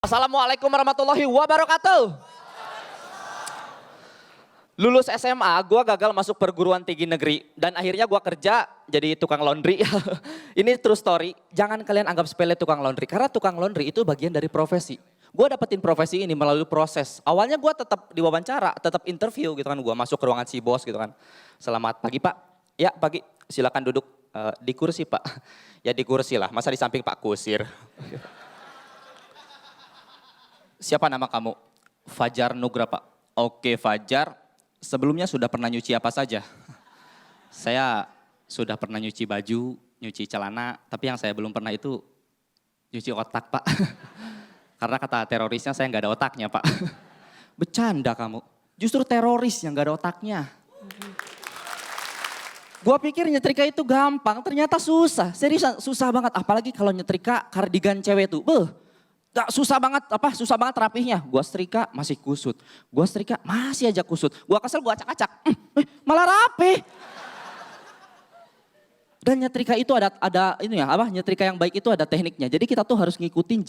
Assalamualaikum warahmatullahi wabarakatuh. Lulus SMA, gue gagal masuk perguruan tinggi negeri. Dan akhirnya gue kerja jadi tukang laundry. Ini true story, jangan kalian anggap sepele tukang laundry. Karena tukang laundry itu bagian dari profesi. Gue dapetin profesi ini melalui proses. Awalnya gue tetap diwawancara, tetap interview gitu kan. Gue masuk ke ruangan si bos gitu kan. Selamat pagi Pak. Ya pagi, silakan duduk di kursi Pak. Ya di kursi lah, masa di samping Pak Kusir. Siapa nama kamu? Fajar Nugra Pak. Oke Fajar, sebelumnya sudah pernah nyuci apa saja? Saya sudah pernah nyuci baju, nyuci celana, tapi yang saya belum pernah itu nyuci otak Pak. Karena kata terorisnya saya nggak ada otaknya Pak. Bercanda kamu, justru teroris yang nggak ada otaknya. Gua pikir nyetrika itu gampang, ternyata susah. Seriusan susah banget, apalagi kalau nyetrika kardigan cewek tuh. Susah banget rapihnya. Gua setrika masih kusut. Gua setrika masih aja kusut. Gua kesel gua acak-acak. Malah rapi. Dan nyetrika itu ada ini ya, nyetrika yang baik itu ada tekniknya. Jadi kita tuh harus ngikutin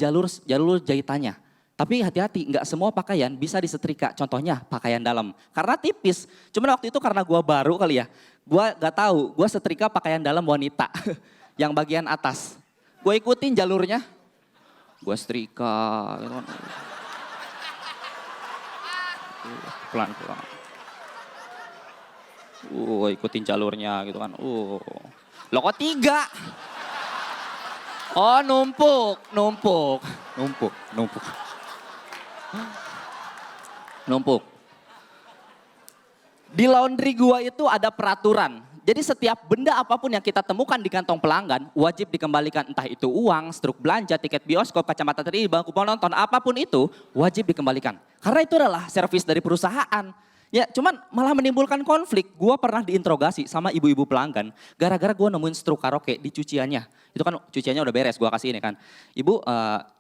jalur jahitannya. Tapi hati-hati, nggak semua pakaian bisa disetrika. Contohnya pakaian dalam. Karena tipis. Cuman waktu itu karena gua baru kali ya. Gua nggak tahu, gua setrika pakaian dalam wanita. Yang bagian atas. Gua ikutin jalurnya. Gue setrika, gitu kan. Pelan-pelan. Ikutin jalurnya gitu kan. Lo kok 3? Oh numpuk. Di laundry gua itu ada peraturan. Jadi setiap benda apapun yang kita temukan di kantong pelanggan wajib dikembalikan, entah itu uang, struk belanja, tiket bioskop, kacamata 3D, bangku penonton, apapun itu wajib dikembalikan. Karena itu adalah servis dari perusahaan. Ya cuman malah menimbulkan konflik. Gua pernah diinterogasi sama ibu-ibu pelanggan gara-gara gua nemuin struk karaoke di cuciannya. Itu kan cuciannya udah beres, gua kasih ini kan. Ibu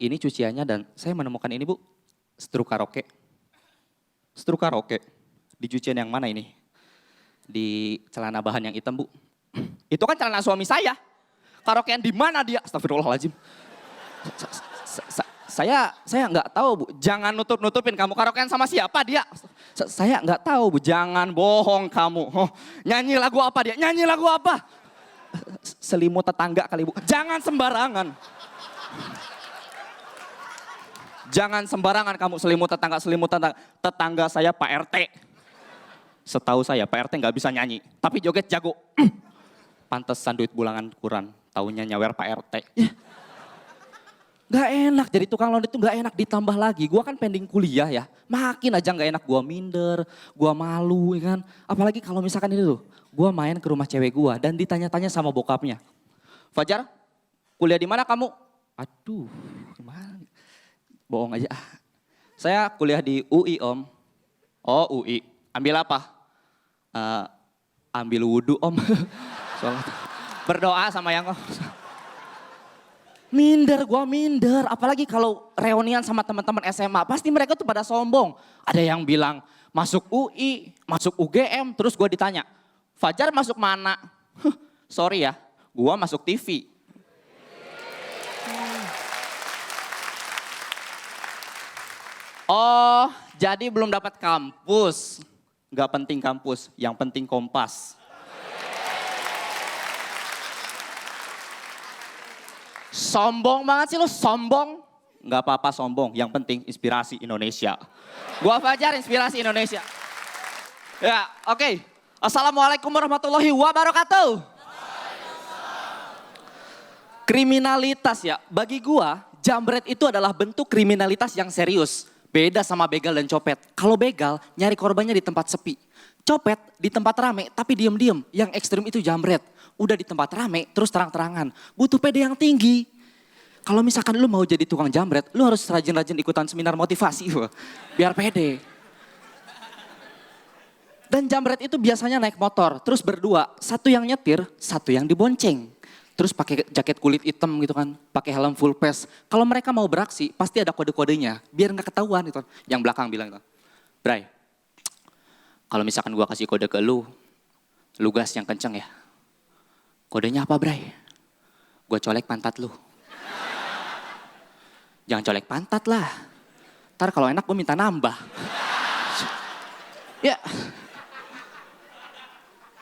ini cuciannya dan saya menemukan ini Bu, struk karaoke. Struk karaoke, di cucian yang mana ini? Di celana bahan yang hitam Bu. Itu kan celana suami saya. Karaokean di mana dia? Astagfirullahaladzim. Saya nggak tahu Bu. Jangan nutupin kamu. Karaokean sama siapa dia? Saya nggak tahu Bu. Jangan bohong kamu. Nyanyi lagu apa dia? Nyanyi lagu apa? Selimut tetangga kali Bu. Jangan sembarangan. Jangan sembarangan kamu selimut tetangga. Tetangga saya Pak RT. Setahu saya Pak RT nggak bisa nyanyi, tapi joget jago. Pantesan duit bulangan kurang, taunya nyawer Pak RT. Gak enak, jadi tukang laundry itu gak enak, ditambah lagi. Gua kan pending kuliah ya, makin aja gak enak. Gua minder, gua malu ya kan. Apalagi kalau misalkan ini tuh, gua main ke rumah cewek gua dan ditanya-tanya sama bokapnya. Fajar, kuliah di mana kamu? Aduh, gimana? Bohong aja. Saya kuliah di UI Om. Oh UI. Ambil apa? Ambil wudhu Om. Berdoa sama yang gua minder. Apalagi kalau reunian sama teman-teman SMA. Pasti mereka tuh pada sombong. Ada yang bilang masuk UI, masuk UGM. Terus gua ditanya, Fajar masuk mana? Sorry ya, gua masuk TV. Oh, jadi belum dapat kampus. Gak penting kampus, yang penting Kompas. Sombong banget sih lu, sombong. Gak apa-apa sombong, yang penting inspirasi Indonesia. Gua Fajar, inspirasi Indonesia. Ya, oke. Assalamualaikum warahmatullahi wabarakatuh. Kriminalitas ya, bagi gua jambret itu adalah bentuk kriminalitas yang serius. Beda sama begal dan copet. Kalau begal nyari korbannya di tempat sepi. Copet di tempat rame tapi diem-diem. Yang ekstrim itu jambret. Udah di tempat rame terus terang-terangan. Butuh pede yang tinggi. Kalau misalkan lu mau jadi tukang jambret, lu harus rajin-rajin ikutan seminar motivasi. Biar pede. Dan jambret itu biasanya naik motor. Terus berdua. Satu yang nyetir, satu yang dibonceng. Terus pakai jaket kulit hitam gitu kan, pakai helm full face. Kalau mereka mau beraksi, pasti ada kode-kodenya, biar nggak ketahuan gitu. Yang belakang bilang gitu, Bray, kalau misalkan gua kasih kode ke lu gas yang kenceng ya. Kodenya apa Bray? Gua colek pantat lu. Jangan colek pantat lah. Ntar kalau enak gue minta nambah. Ya.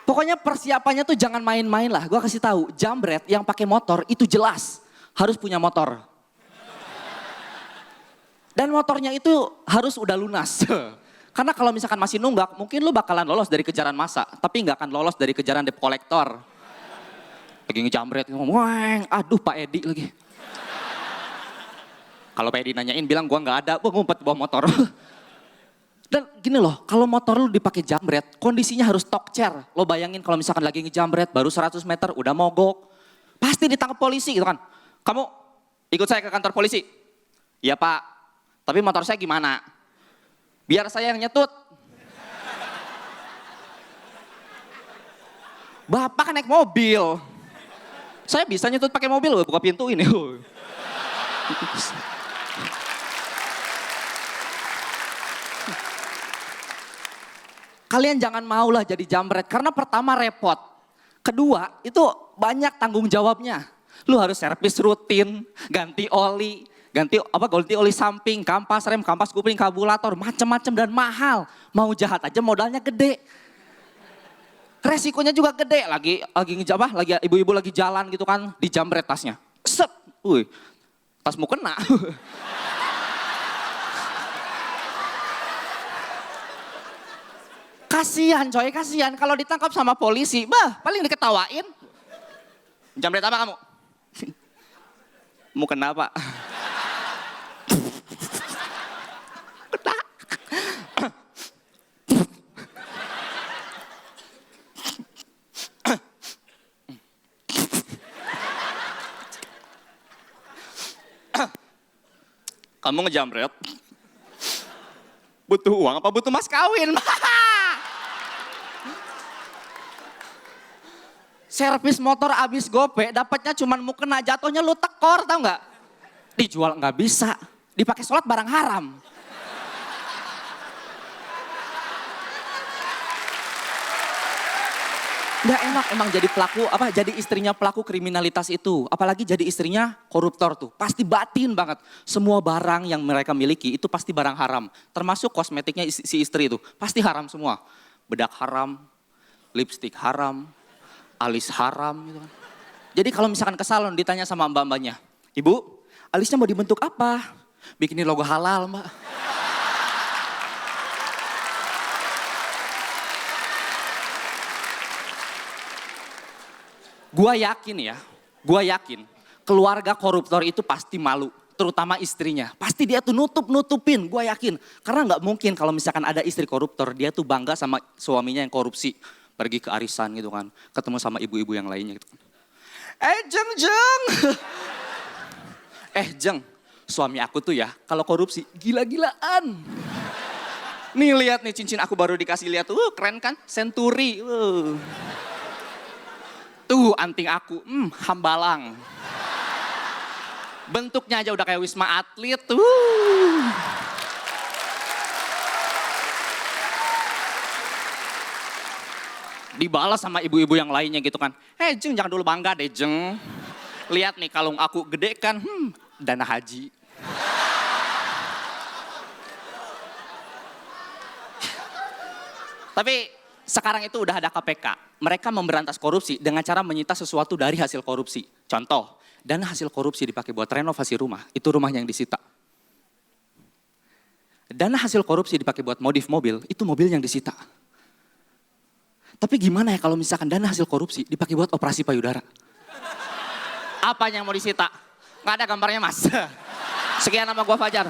Pokoknya persiapannya tuh jangan main-main lah. Gue kasih tahu, jambret yang pakai motor itu jelas harus punya motor. Dan motornya itu harus udah lunas. Karena kalau misalkan masih nunggak, mungkin lu bakalan lolos dari kejaran massa. Tapi nggak akan lolos dari kejaran debt collector. Lagi ngejambret, ngomong, aduh Pak Edi lagi. Kalau Pak Edi nanyain bilang gua nggak ada, gua ngumpet bawa motor. Dan gini loh, kalau motor lu dipakai jambret, kondisinya harus talk chair. Lo bayangin kalau misalkan lagi ngejambret, baru 100 meter udah mogok. Pasti ditangkap polisi gitu kan. Kamu ikut saya ke kantor polisi? Iya Pak, tapi motor saya gimana? Biar saya yang nyetut. Bapak kan naik mobil. Saya bisa nyetut pakai mobil, buka pintu ini. Kalian jangan maulah jadi jambret, karena pertama repot. Kedua, itu banyak tanggung jawabnya. Lu harus servis rutin, ganti oli, ganti oli samping, kampas rem, kampas kupling, karburator, macam-macam dan mahal. Mau jahat aja modalnya gede. Resikonya juga gede, lagi ibu-ibu lagi jalan gitu kan, dijambret tasnya. Set, tasmu kena. Kasihan coy, kasihan. Kalau ditangkap sama polisi, paling diketawain. Jambret apa kamu? Mau kena Pak? Kena. Kamu ngejambret? Butuh uang apa butuh mas kawin? Servis motor abis gope, dapatnya cuma mukena, jatuhnya lu tekor, tau nggak? Dijual nggak bisa, dipakai sholat barang haram. Nggak enak emang jadi istrinya pelaku kriminalitas itu. Apalagi jadi istrinya koruptor tuh, pasti batin banget. Semua barang yang mereka miliki itu pasti barang haram. Termasuk kosmetiknya si istri itu, pasti haram semua. Bedak haram, lipstik haram, alis haram gitu kan. Jadi kalau misalkan ke salon ditanya sama mbak-mbaknya, Ibu, alisnya mau dibentuk apa? Bikinin logo halal Mbak. Gua yakin keluarga koruptor itu pasti malu, terutama istrinya. Pasti dia tuh nutupin, gua yakin. Karena nggak mungkin kalau misalkan ada istri koruptor, dia tuh bangga sama suaminya yang korupsi. Pergi ke arisan gitu kan, ketemu sama ibu-ibu yang lainnya gitu kan. Jeng, suami aku tuh ya kalau korupsi gila-gilaan. Nih lihat nih cincin aku baru dikasih lihat, keren kan, Century. Tuh anting aku, hambalang. Bentuknya aja udah kayak Wisma Atlet tuh. Dibalas sama ibu-ibu yang lainnya gitu kan. Jeng jangan dulu bangga deh Jeng. Lihat nih kalung aku gede kan, dana haji. Tapi sekarang itu udah ada KPK. Mereka memberantas korupsi dengan cara menyita sesuatu dari hasil korupsi. Contoh, dana hasil korupsi dipakai buat renovasi rumah, itu rumahnya yang disita. Dana hasil korupsi dipakai buat modif mobil, itu mobil yang disita. Tapi gimana ya kalau misalkan dana hasil korupsi dipakai buat operasi payudara? Apa yang mau disita? Nggak ada gambarnya Mas. Sekian nama gua Fajar.